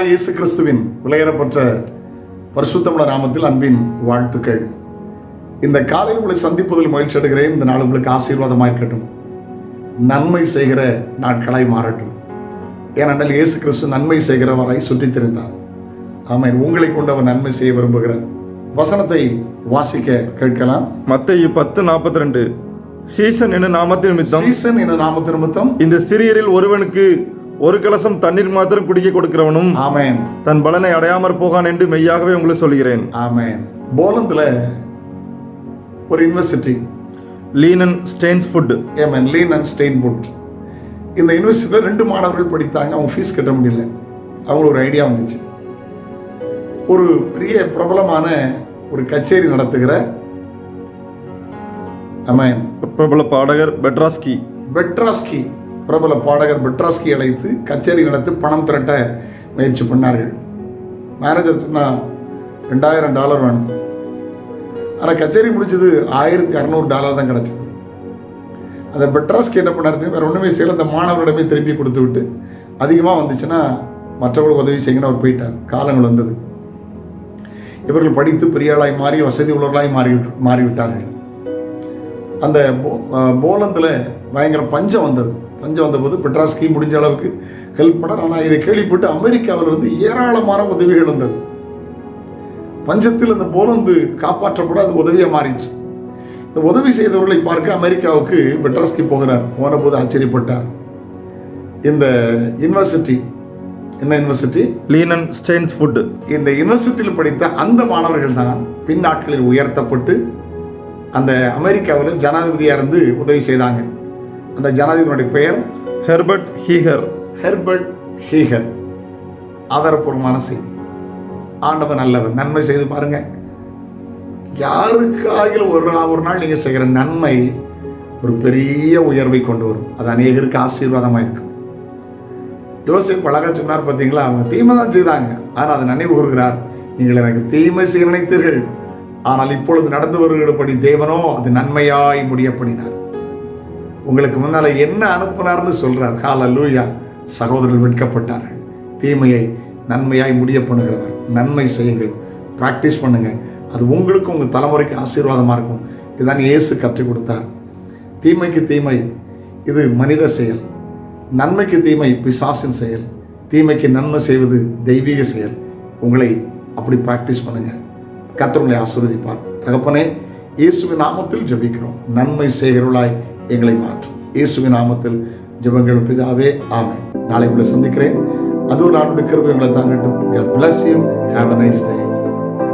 ஆண்டவராய் இயேசு கிறிஸ்துவின் விலையேறப்பட்ட பரிசுத்தமுள்ள நாமத்தில் அன்பின் வாழ்த்துக்கள். இந்த காலையில் உங்களை சந்திப்பதில் மகிழ்ச்சி அடைகிறேன். இந்த நாள் உங்களுக்கு ஆசீர்வாதமாக இருக்கட்டும், நன்மை செய்கிற நாட்களாய் மாறட்டும். ஏனென்றால் இயேசு கிறிஸ்து நன்மை செய்கிறவராய் சுற்றித் திரிந்தார். ஆமென். உங்களை கொண்டு அவர் நன்மை செய்ய விரும்புகிறார். வசனத்தை வாசிக்க கேட்கலாம். மத்தேயு 10:42. சீசன் என்ற நாமத்தின் நிமித்தம் இந்த சிறியரில் ஒருவனுக்கு ஒரு கலசம் தண்ணீர் மாத்திரம் குடிக்க கொடுக்கிறவனும் ஆமென் தன் பலனை அடையாமற் போகான் என்று மெய்யாகவே உங்களுக்கு சொல்கிறேன். ஆமென். போலந்துல ஒரு யூனிவர்சிட்டி, லீனன் ஸ்டெயின்ஸ்வுட். ஆமென், லீனன் ஸ்டெயின்வுட். இந்த யூனிவர்சிட்டியில் 2 மாணவர்கள் படித்தாங்க. அவங்க ஃபீஸ் கட்ட முடியல. அவங்களுக்கு ஒரு ஐடியா வந்துச்சு. ஒரு பெரிய பிரபலமான ஒரு கச்சேரி நடத்துகிற பிரபல பாடகர் பெட்ராஸ்கி அழைத்து கச்சேரி நடத்தி பணம் திரட்ட முயற்சி பண்ணார்கள். மேனேஜர் சொன்னால் $2000 வேணும். ஆனால் கச்சேரி முடிச்சது $1600 தான் கிடச்சிது. அந்த பெட்ராஸ்கி என்ன பண்ணாரு, வேறு ஒன்றுமே செய்யலை. அந்த மாணவரிடமே திருப்பி கொடுத்து விட்டு அதிகமாக வந்துச்சுன்னா மற்றவர்களுக்கு உதவி செய்யணும்னு அவர் போயிட்டார். காலங்கள் வந்தது. இவர்கள் படித்து பெரிய ஆளாய் மாறி வசதி உள்ளவர்களாய் மாறிவிட்டார்கள். அந்த போலந்தில் பயங்கர பஞ்சம் வந்தபோது பெட்ராஸ்கி முடிஞ்ச அளவுக்கு ஹெல்ப் பண்ணார். ஆனால் இதை கேள்விப்பட்டு அமெரிக்காவில் ஏராளமான உதவிகள் வந்தது. பஞ்சத்தில் இந்த போலந்து காப்பாற்றப்பட அது உதவியாக மாறிச்சு. இந்த உதவி செய்தவர்களை பார்க்க அமெரிக்காவுக்கு பெட்ராஸ்கி போகிறார். போன போது ஆச்சரியப்பட்டார். இந்த யூனிவர்சிட்டி, என்ன யூனிவர்சிட்டி? லீனன் ஸ்டெயின்ஸ்வுட். இந்த யூனிவர்சிட்டியில் படித்த அந்த மாணவர்கள் தான் பின் நாட்களில் உயர்த்தப்பட்டு அந்த அமெரிக்காவில் ஜனாதிபதியாக இருந்து உதவி செய்தாங்க. அந்த ஜனாதிபதியுடைய பெயர் ஹெர்பர்ட் ஹீகர். ஆதாரப்பூர்வமான செய்தி. ஆண்டவர் நல்லவர். நன்மை செய்து பாருங்க. யாருக்காக ஒரு நாள் நீங்க செய்கிற நன்மை ஒரு பெரிய உயர்வை கொண்டு வரும். அது அநேகருக்கு ஆசீர்வாதமாக இருக்கும். யோசேப்பு அழகா சொன்னார் பார்த்தீங்களா? அவங்க தீமை தான் செய்தாங்க, ஆனால் அதை நினைவு கூறுகிறார். நீங்கள் எனக்கு தீமை செய்ய நினைத்தீர்கள், ஆனால் இப்பொழுது நடந்து வருகிறபடி தேவனோ அது நன்மையாய் முடியப்படினார். உங்களுக்கு முன்னால என்ன அனுப்பினார்னு சொல்றார். ஹல்லேலூயா. சகோதரர்கள் வெட்கப்பட்டார்கள். தீமையை நன்மையாய் முடிய பண்ணுகிறவர். நன்மை செய்யுங்கள், பிராக்டிஸ் பண்ணுங்க. அது உங்களுக்கு உங்கள் தலைமுறைக்கு ஆசீர்வாதமாக இருக்கும். இதுதான் இயேசு கற்றுக் கொடுத்தார். தீமைக்கு தீமை இது மனித செயல், நன்மைக்கு தீமை பிசாசின் செயல், தீமைக்கு நன்மை செய்வது தெய்வீக செயல். உங்களை அப்படி பிராக்டிஸ் பண்ணுங்க. கர்த்தர் உங்களை ஆசீர்வதிப்பார். தகப்பனே, இயேசுவின் நாமத்தில் ஜெபிக்கிறோம். நன்மை செய்கிறவர்களாய் எங்களை மாற்றும். இயேசுவின் நாமத்தில் ஜெபங்கள் பிதாவே, ஆமென். நாளை உங்களை சந்திக்கிறேன். அதுவும் நான் கிருபை உங்களை தாங்கட்டும். God bless you. Have a nice day.